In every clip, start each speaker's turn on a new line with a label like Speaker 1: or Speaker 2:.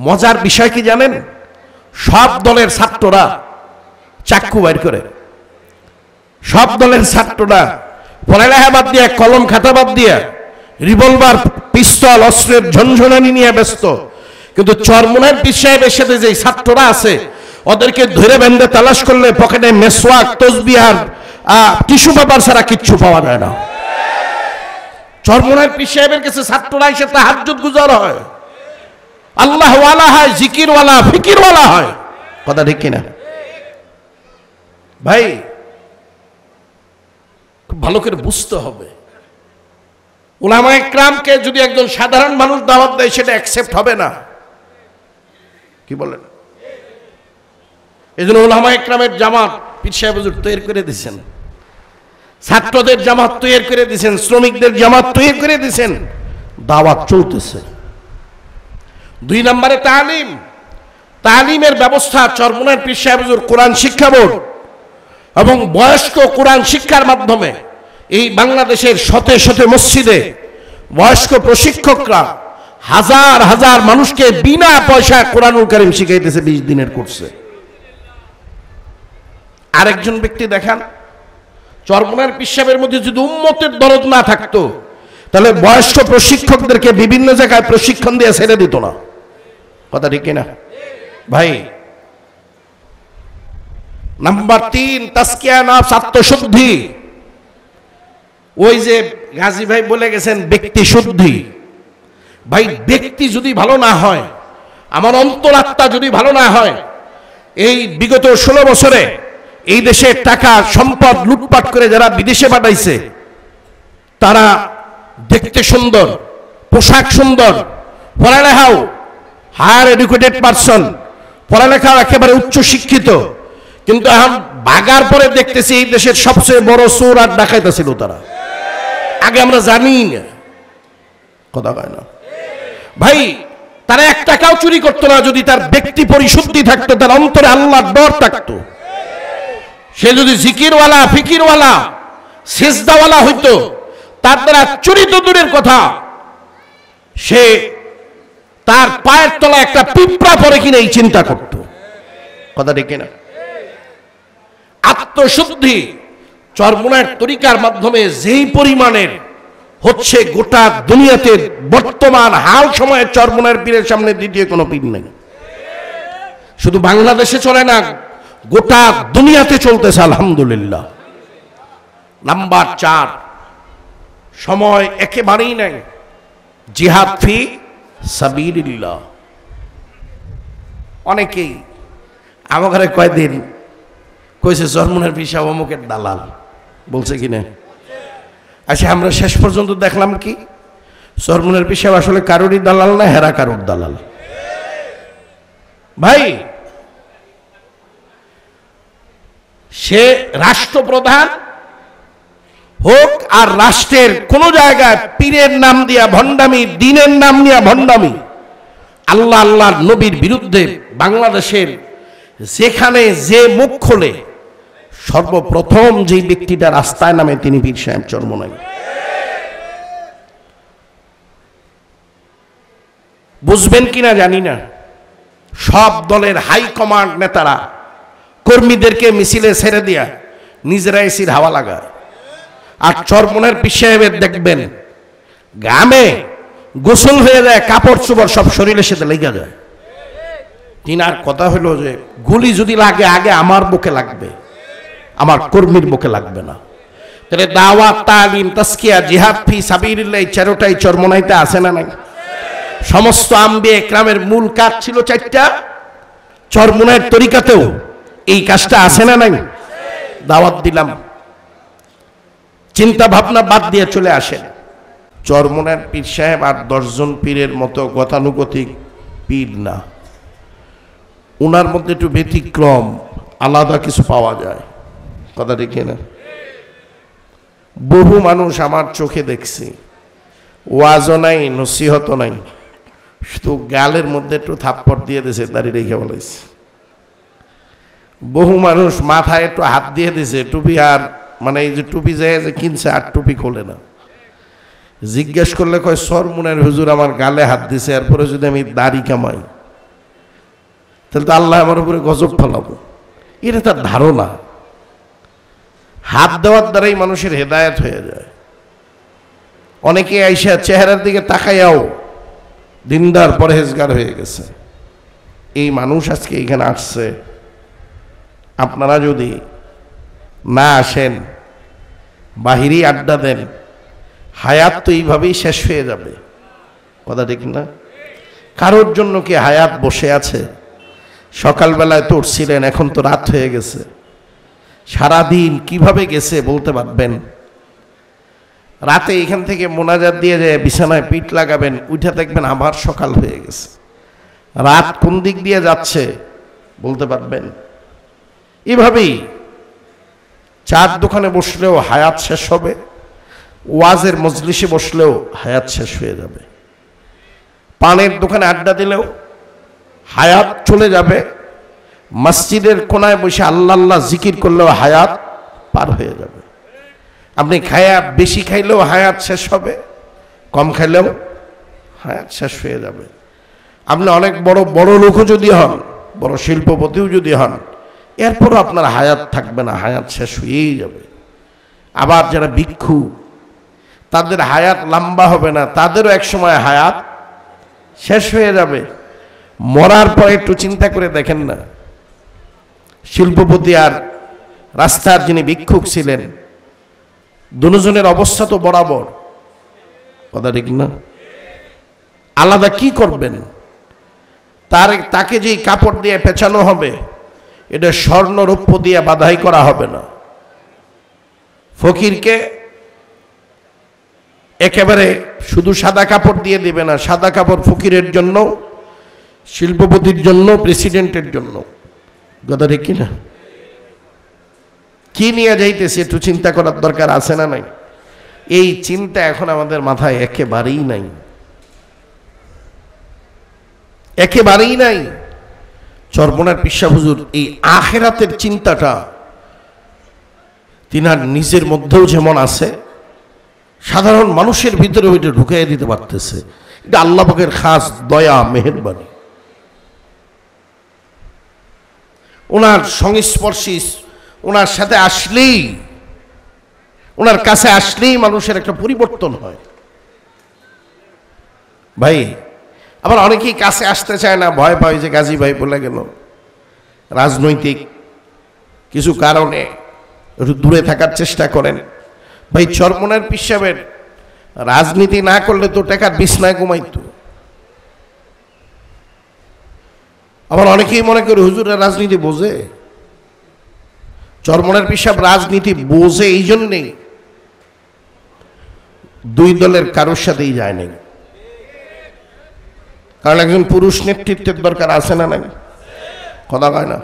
Speaker 1: মজার বিষয় কি জানেন? সব দলের ছাত্ররা চাক্কু বাইর করে, সব দলের ছাত্ররা পড়ালেখা বাদ দিয়ে, কলম খাতা বাদ দিয়ে রিভলভার, পিস্তল, অস্ত্রের ঝনঝনানি নিয়ে ব্যস্ত। কিন্তু চরমোনার পীর সাহেবের সাথে যে ছাত্ররা আছে ওদেরকে ধরে বেঁধে তালাশ করলে পকেটে মেসওয়াক, তসবিহ আর টিস্যু পেপার ছাড়া কিচ্ছু পাওয়া যায় না। চরমোনার পীর সাহেবের কাছে ছাত্ররা এসে তাহাজ্জুদ গুজার হয়, আল্লাহ ওয়ালা হয়, জিকির ওয়ালা, ফিকির ওয়ালা হয়। কথা ঠিক কিনা ভাই? খুব ভালো করে বুঝতে হবে, উলামায়ে কেরামকে যদি একজন সাধারণ মানুষ দাওয়াত দেয় সেটা অ্যাকসেপ্ট হবে না। কি বলেন? এই জন্য উলামায়ে কেরামের জামাত পীর সাহেব হুজুর তৈরি করে দিয়েছেন, ছাত্রদের জামাত তৈরি করে দিয়েছেন, শ্রমিকদের জামাত তৈরি করে দিয়েছেন, দাওয়াত চলতেছে। 2 নম্বরে তালিম, তালিমের ব্যবস্থা। চরমোনার পীর সাহেব হুজুর কোরআন শিক্ষা বোর্ড এবং বয়স্ক কোরআন শিক্ষার মাধ্যমে এই বাংলাদেশের শতে শতে মসজিদে বয়স্ক প্রশিক্ষকরা হাজার হাজার মানুষকে বিনা পয়সায় কোরআনুল কারীম শিখাইতেছে 20 দিনের কোর্সে। আরেকজন ব্যক্তি দেখান, চরমোনার পীর সাহেবের মধ্যে যদি উম্মতের দরদ না থাকতো তাহলে বয়স্ক প্রশিক্ষকদেরকে বিভিন্ন জায়গায় প্রশিক্ষণ দিয়ে ছেড়ে দিত না। কথা ঠিক কিনা ভাই? নাম্বার 3, তাজকিয়া নফস, আত্মশুদ্ধি। ওই যে গাজী ভাই বলে গেছেন ব্যক্তি শুদ্ধি। ভাই ব্যক্তি যদি ভালো না হয়, আমার অন্তরাত্মা যদি ভালো না হয়, এই বিগত 16 বছরে এই দেশের টাকা সম্পদ লুটপাট করে যারা বিদেশে পাঠাইছে, তারা দেখতে সুন্দর, পোশাক সুন্দর, পড়ালেখাও হায়ার এডুকেটেড পারসন, পড়ালেখাও একেবারে উচ্চ শিক্ষিত, কিন্তু এখন ভাগার পরে দেখতেছি এই দেশের সবচেয়ে বড় চোর আর ডাকাইতা ছিল তারা। আগে আমরা জানি না। কথা কয় না ভাই? তারা 1 টাকাও চুরি করতো না যদি তার ব্যক্তি পরিশুদ্ধি থাকতো, তার অন্তরে আল্লাহর ডর থাকতো। সে যদি জিকিরওয়ালা, ফিকিরওয়ালা, সিজদাওয়ালা হইতো, তার দ্বারা চুরি তো দূরের কথা, সে তার পায়ের তলায় একটা পিঁপড়া পড়ে কিনা এই চিন্তা করত। কথা ঠিক না? আত্মশুদ্ধি চরমোনার তরিকার মাধ্যমে যেই পরিমাণের হচ্ছে, গোটা দুনিয়াতে বর্তমান হাল সময়ে চরমোনার পীরের সামনে দ্বিতীয় কোনো পীর নেই। শুধু বাংলাদেশে চলে না, গোটা দুনিয়াতে চলতেছে আলহামদুলিল্লাহ। নাম্বার 4, সময় একেবারেই নাই, জিহাদ ফি সাবিলিল্লাহ। অনেকেই আমাকে কয়দিন কইছে চরমোনার পীর সাহেব অমুকের দালাল, বলছে কিনা? আচ্ছা, আমরা শেষ পর্যন্ত দেখলাম কি চরমোনার পীর সাহেব আসলে কারোরই দালাল না, হেরা কারোর দালাল। ভাই সে রাষ্ট্রপ্রধান হোক আর রাষ্ট্রের কোন জায়গায় পীরের নাম দিয়া ভণ্ডামি, দিনের নাম নিয়ে ভণ্ডামি, আল্লাহ আল্লাহর নবীর বিরুদ্ধে বাংলাদেশের যেখানে যে মুখ খোলে সর্বপ্রথম যে ব্যক্তিটা রাস্তায় নামে তিনি পীর সাহেব চরমোনাই। বুঝবেন কিনা জানি না, সব দলের হাই কমান্ড নেতারা কর্মীদেরকে মিছিলে ছেড়ে দিয়া নিজেরা এসির হাওয়া লাগায়। আর চরমোনার পীর সাহেবের দেখবেন গামে গোসল হয়ে যায়, কাপড় চোপড় সব শরীরের সাথে লেগে যায়। তিনার কথা হলো যে গুলি যদি লাগে আগে আমার বুকে লাগবে, আমার কর্মীর বুকে লাগবে না। তাহলে দাওয়াত, তালিম, তাজকিয়া, জিহাদ ফি সাবিলিল্লাহ, এই 4টাই চরমোনাইতে আছে না নাই? সমস্ত আম্বিয়া ইকরামের মূল কাজ ছিল 4টা, চরমোনাইয়ের তরিকাতেও এই কাজটা আছে না নাই? দাওয়াত দিলাম, চিন্তা ভাবনা বাদ দিয়ে চলে আসেন। চরমোনার পীর সাহেব আর 10 জন পীরের মতো গতানুগতিক পীর না, ওনার মধ্যে একটু ব্যতিক্রম, আলাদা কিছু পাওয়া যায়। কথা দেখে না? বহু মানুষ আমার চোখে দেখছি, ওয়াজও নাই, নসিহতও নাই, শুধু গালের মধ্যে একটু থাপ্পড় দিয়ে দিয়েছে, দাঁড়িয়ে রেখে বলেছে। বহু মানুষ মাথায় একটু হাত দিয়ে দিয়েছে, টুপি আর মানে এই যে টুপি যায় যে কিনছে আর টুপি খোলে না। জিজ্ঞেস করলে কয় চরমোনার হুজুর আমার গালে হাত দিছে, এরপরে যদি আমি দাড়ি কামাই তাহলে তো আল্লাহ আমার উপরে গজব ফলাবো, এটা তার ধারণা। হাত দেওয়ার দ্বারাই মানুষের হেদায়েত হয়ে যায়। অনেকে আইসা চেহারার দিকে তাকাইয়াও দিনদার পরহেজগার হয়ে গেছে। এই মানুষ আজকে এখানে আসছে। আপনারা যদি না আসেন, বাহিরি আড্ডা দেন, হায়াত তো এইভাবেই শেষ হয়ে যাবে। কথা ঠিক না? কারোর জন্য কি হায়াত বসে আছে? সকালবেলায় তো উঠছিলেন, এখন তো রাত হয়ে গেছে। সারাদিন কিভাবে গেছে বলতে পারবেন? রাতে এখান থেকে মোনাজাত দিয়ে যায় বিছানায় পিঠ লাগাবেন, উঠে দেখবেন আবার সকাল হয়ে গেছে। রাত কোন দিক দিয়ে যাচ্ছে বলতে পারবেন? এভাবেই চার দোকানে বসলেও হায়াত শেষ হবে, ওয়াজের মজলিসে বসলেও হায়াত শেষ হয়ে যাবে, পানের দোকানে আড্ডা দিলেও হায়াত চলে যাবে, মসজিদের কোনায় বসে আল্লাহ আল্লাহ জিকির করলেও হায়াত পার হয়ে যাবে। আপনি খায়া বেশি খাইলেও হায়াত শেষ হবে, কম খাইলেও হায়াত শেষ হয়ে যাবে। আপনি অনেক বড় বড় লোকও যদি হন, বড় শিল্পপতিও যদি হন, এরপরও আপনার হায়াত থাকবে না, হায়াত শেষ হয়েই যাবে। আবার যারা ভিক্ষু, তাদের হায়াত লম্বা হবে না, তাদেরও এক সময় হায়াত শেষ হয়ে যাবে। মরার পরে একটু চিন্তা করে দেখেন না, শিল্পপতি আর রাস্তার যিনি ভিক্ষুক ছিলেন, দুজনের অবস্থা তো বরাবর। কথা ঠিক না? আলাদা কি করবেন? তাকে যে কাপড় দিয়ে পেঁচানো হবে, এটা স্বর্ণ রৌপ্য দিয়ে বাধাই করা হবে না। ফকিরকে একেবারে শুধু সাদা কাপড় দিয়ে দিবে না, সাদা কাপড় ফকিরের জন্য, শিল্পপতির জন্য, প্রেসিডেন্টের জন্য। কথা ঠিক কিনা? কি নিয়ে যাইতেছে একটু চিন্তা করার দরকার আছে না নাই? এই চিন্তা এখন আমাদের মাথায় একেবারেই নাই, একেবারেই নাই। চরমনার পিসা হুজুর এই আখিরাতের চিন্তাটা তিনার নিজের মধ্যেও যেমন আছে, সাধারণ মানুষের ভিতরে ওইটা ঢুকাইয়া দিতে পারতেছে। এটা আল্লাহ পাকের খাস দয়া, মেহেরবানি। ওনার সংস্পর্শী, ওনার সাথে আসলেই, ওনার কাছে আসলেই মানুষের একটা পরিবর্তন হয়। ভাই, আবার অনেকেই কাছে আসতে চায় না, ভয় পায় যে গাজী ভাই বলে গেল। রাজনৈতিক কিছু কারণে একটু দূরে থাকার চেষ্টা করেন। ভাই, চরমনার পীর সাহেবের রাজনীতি না করলে তো টাকার বিছনায় ঘুমাইতো। আবার অনেকেই মনে করে হুজুরের রাজনীতি বোঝে। চরমনার পীর সাহেব রাজনীতি বোঝে এই জন্যেই দুই দলের কারোর সাথেই যায় নাই। কারণ একজন পুরুষ নেতৃত্বের দরকার আছে না নাই? কথা কয় না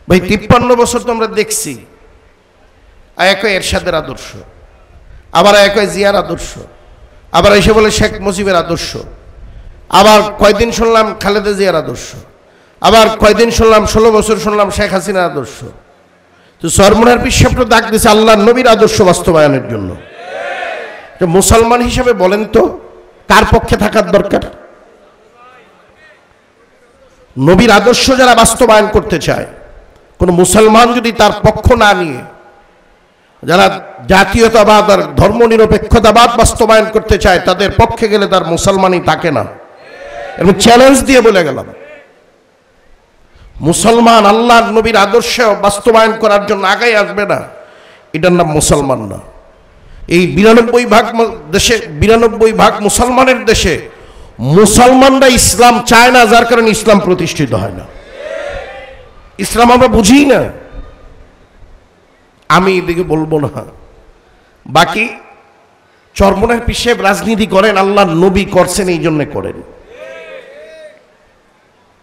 Speaker 1: ভাই? 53 বছর তো আমরা দেখছি, এক এরশাদের আদর্শ, আবার এক জিয়ার আদর্শ, আবার এসে বলে শেখ মুজিবের আদর্শ, আবার কয়দিন শুনলাম খালেদা জিয়ার আদর্শ, আবার কয়দিন শুনলাম 16 বছর শুনলাম শেখ হাসিনার আদর্শ। তো চরমনার পীর সাহেব ডাক দিয়েছে আল্লাহর নবীর আদর্শ বাস্তবায়নের জন্য। মুসলমান হিসেবে বলেন তো কার পক্ষে থাকার দরকার? নবীর আদর্শ যারা বাস্তবায়ন করতে চায়, কোন মুসলমান যদি তার পক্ষ না নিয়ে যারা জাতীয়তাবাদ আর ধর্মনিরপেক্ষতাবাদ বাস্তবায়ন করতে চায়, তাদের পক্ষে গেলে তার মুসলমানই থাকে না। এবং চ্যালেঞ্জ দিয়ে বলে গেলাম, মুসলমান আল্লাহর নবীর আদর্শ বাস্তবায়ন করার জন্য আগাই আসবে না, এটার নাম মুসলমান না। এই 92 ভাগ মুসলমানের দেশে মুসলমানরা ইসলাম চায় না, যার কারণে ইসলাম প্রতিষ্ঠিত হয় না। ইসলাম আমরা বুঝি না। আমি এদিকে বলবো না। বাকি চরমনার পীর সাহেব রাজনীতি করেন, আল্লাহর নবী করছেন, এই জন্য করেন।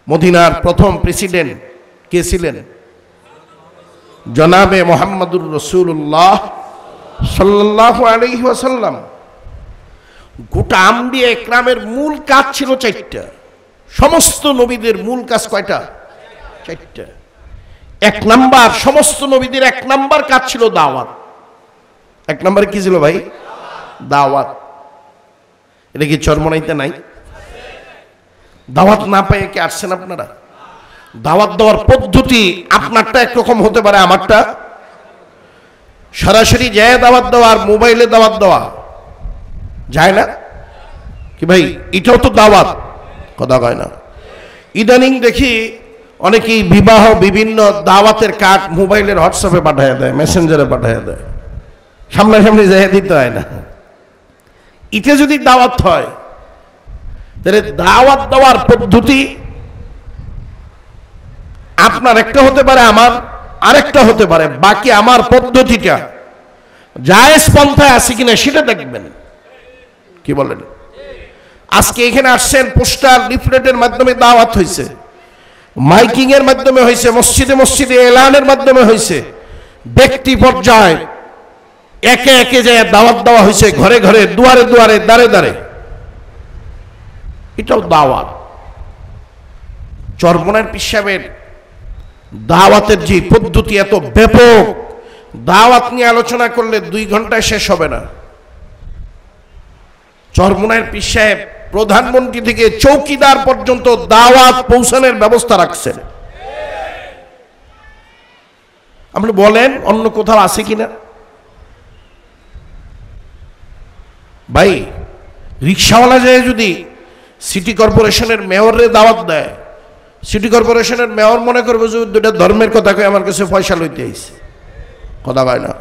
Speaker 1: মদিনার প্রথম প্রেসিডেন্ট কে ছিলেন? জনাবে মুহাম্মদুর রাসূলুল্লাহ সাল্লাল্লাহু আলাইহি ওয়াসাল্লাম। গোটা আম্বিয়া ইকরামের মূল কাজ ছিল 4টা। সমস্ত নবীদের মূল কাজ কয়টা? 4টা। 1 নাম্বার, সমস্ত নবীদের 1 নাম্বার কাজ ছিল দাওয়াত। 1 নাম্বার কি ছিল ভাই? দাওয়াত। এটা কি চরমনাইতে নাই? দাওয়াত না পেয়ে কি আসছেন আপনারা? দাওয়াত দেওয়ার পদ্ধতি আপনারটা একরকম হতে পারে, আমারটা সরাসরি যায় দাওয়াত দেওয়া আর মোবাইলে দাওয়াত দেওয়া যায় না কি ভাই? এটাও তো দাওয়াত, কথা কয় না। ইদানিং দেখি অনেকেই বিবাহ বিভিন্ন দাওয়াতের কার্ড মোবাইলের হোয়াটসঅ্যাপে পাঠিয়ে দেয়, মেসেঞ্জারে পাঠিয়ে দেয়, সামনাসামনি যাই দিতে হয় না। এটা যদি দাওয়াত হয় তাহলে দাওয়াত দেওয়ার পদ্ধতি আপনার একটা হতে পারে, আমার আরেকটা হতে পারে। বাকি আমার পদ্ধতিটা জায়েজ পন্থায় আছে কিনা সেটা দেখবেন। কি বলেন? আজকে এখানে আসছেন, পোস্টার লিফলেটের মাধ্যমে দাওয়াত হয়েছে, মাইকিং এর মাধ্যমে হয়েছে, মসজিদে মসজিদে এলানের মাধ্যমে হয়েছে, ব্যক্তি পর্যায়ে একে একে যায় দাওয়াত দেওয়া হয়েছে, ঘরে ঘরে, দুয়ারে দুয়ারে, দাঁড়ে দাঁড়ে। এটাও দাওয়াত। চরমনার পীর সাহেবের দাওয়াতের যে পদ্ধতি এত ব্যাপক, দাওয়াত নিয়ে আলোচনা করলে 2 ঘন্টায় শেষ হবে না। চরমনার পীর সাহেব প্রধানমন্ত্রী থেকে চৌকিদার পর্যন্ত দাওয়াত পৌঁছানোর ব্যবস্থা রাখছেন। আপনি বলেন অন্য কোথাও আছে কিনা? ভাই রিক্সাওয়ালা যায় যদি সিটি কর্পোরেশনের মেয়রের দাওয়াত দেয়, সিটি কর্পোরেশনের মেয়র মনে করবে যে 2টা ধর্মের কথা কয়ে আমার কাছে পয়সা লইতে আইছে, কথা কয় না।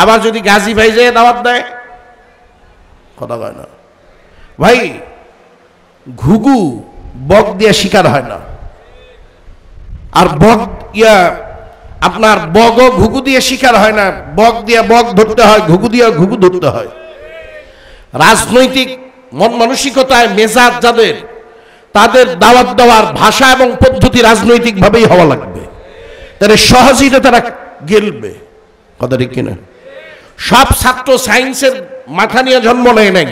Speaker 1: আবার যদি গাজী ভাই যায় দাওয়াত দেয়, কথা কয় না। ভাই ঘুঘু বক দিয়ে শিকার হয় না, আর বক আপনার বগও ঘুঘু দিয়ে শিকার হয় না। বক দিয়ে বক ধরতে হয়, ঘুঘু দিয়ে ঘুঘু ধরতে হয়। রাজনৈতিক মন মানসিকতায় মেজাজ যাদের, তাদের দাওয়াত দেওয়ার ভাষা এবং পদ্ধতি রাজনৈতিক ভাবেই হওয়া লাগবে, তাহলে সহজেই তারা গেলবে, কথা ঠিক কিনা? সব ছাত্র সায়েন্সের মাথা নিয়ে জন্ম নেয় নাই,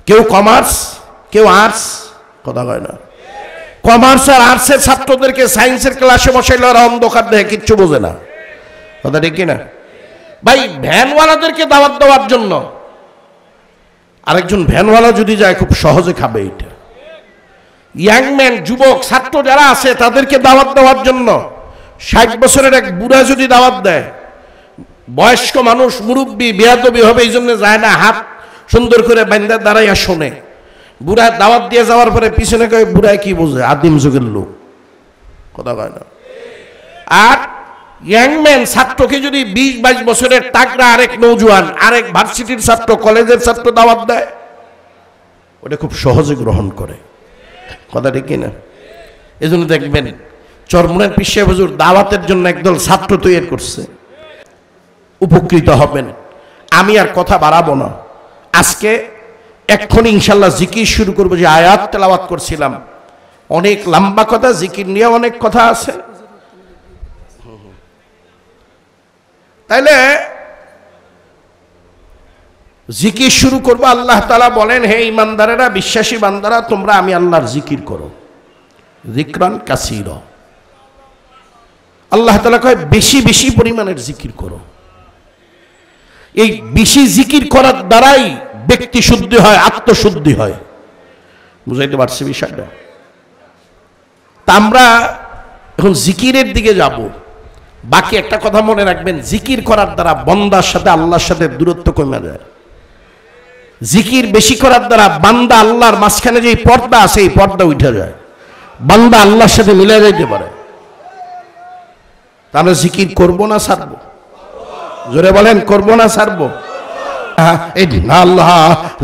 Speaker 1: কেউ কমার্স, কেউ আর্টস, কথা কয় না। কমার্স আর আর্টসের ছাত্রদেরকে সায়েন্সের ক্লাসে বসাইলে ওরা অন্ধকার দেখে কিচ্ছু বোঝে না, কথা ঠিক কিনা? ভাই ভ্যানওয়ালাদেরকে দাওয়াত দেওয়ার জন্য আরেকজন ভ্যানওয়ালা যদি যায় খুব সহজে খাবে। এটা ইয়াংম্যান, যুবক, ছাত্র যারা আছে তাদেরকে দাওয়াত দেওয়ার জন্য 60 বছরের এক বুড়া যদি দাওয়াত দেয়, বয়স্ক মানুষ মুরব্বী বেয়াদবি হবে, এই জন্য যায় না, হাত সুন্দর করে বান্দা দাঁড়াইয়া শোনে। বুড়া দাওয়াত দিয়ে যাওয়ার পরে পিছনে কয় বুড়ায় কি বোঝে, আদিম যুগের লোক, কথা কয় না। আর ইয়াংম্যান ছাত্রকে যদি 20-22 বছরের তাগড়া আরেক নৌজওয়ান, আরেক ভার্সিটির ছাত্র, কলেজের ছাত্র দাওয়াত দেয়, ওটা খুব সহজে গ্রহণ করে, কথা ঠিক কিনা? এই জন্য দেখবেন চরমনার পীর সাহেব হুজুর দাওয়াতের জন্য একদল ছাত্র তৈরি করছে। উপকৃত হবেন। আমি আর কথা বাড়াবো না, আজকে এক্ষুনি ইনশাল্লাহ জিকির শুরু করবো। যে আয়াত তেলাওয়াত করছিলাম, অনেক লম্বা কথা, জিকির নিয়ে অনেক কথা আছে। তাইলে জিকির শুরু করবো। আল্লাহ তাআলা বলেন, হে ইমানদারেরা, বিশ্বাসী বান্দারা, তোমরা আমি আল্লাহর জিকির করো, যিকরান কাসীরা। আল্লাহ তাআলা কয় বেশি বেশি পরিমাণের জিকির করো। এই বেশি জিকির করার দ্বারাই ব্যক্তি শুদ্ধি হয়, আত্মশুদ্ধি হয়। বুঝাইতে পারছি বিষয়টা? তা আমরা এখন জিকিরের দিকে যাব। বাকি একটা কথা মনে রাখবেন, জিকির করার দ্বারা বান্দার সাথে আল্লাহর সাথে দূরত্ব কমে যায়। জিকির বেশি করার দ্বারা বান্দা আল্লাহর মাঝখানে যে পর্দা আছে, এই পর্দা উঠে যায়, বান্দা আল্লাহর সাথে মিলে যাইতে পারে। তাহলে জিকির করবো না ছাড়বো? জোরে বলেন, করবো না ছাড়বো? ইল্লাল্লাহ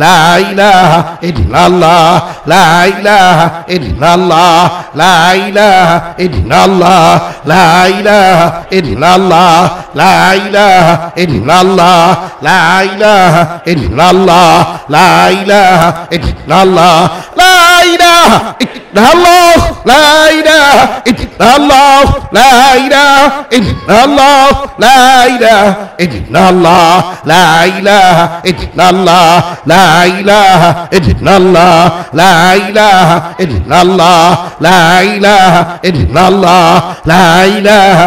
Speaker 1: লা ইলাহা ইল্লাল্লাহ লা ইলাহা ইল্লাল্লাহ লা ইলাহা ইল্লাল্লাহ লা ইলাহা ইল্লাল্লাহ লা ইলাহা ইল্লাল্লাহ লা ইলাহা ইল্লাল্লাহ লা ইলাহা ইল্লাল্লাহ লা ইলাহা ইল্লাল্লাহ লা ইলাহা ইল্লাল্লাহ লা ইলাহা ইল্লাল্লাহ লা ইলাহা ইল্লাল্লাহ লা ইলাহা ইল্লাল্লাহ লা ইলাহা ইল্লাল্লাহ লা ইলাহা ইল্লাল্লাহ লা ইলাহা ইল্লাল্লাহ লা ইলাহা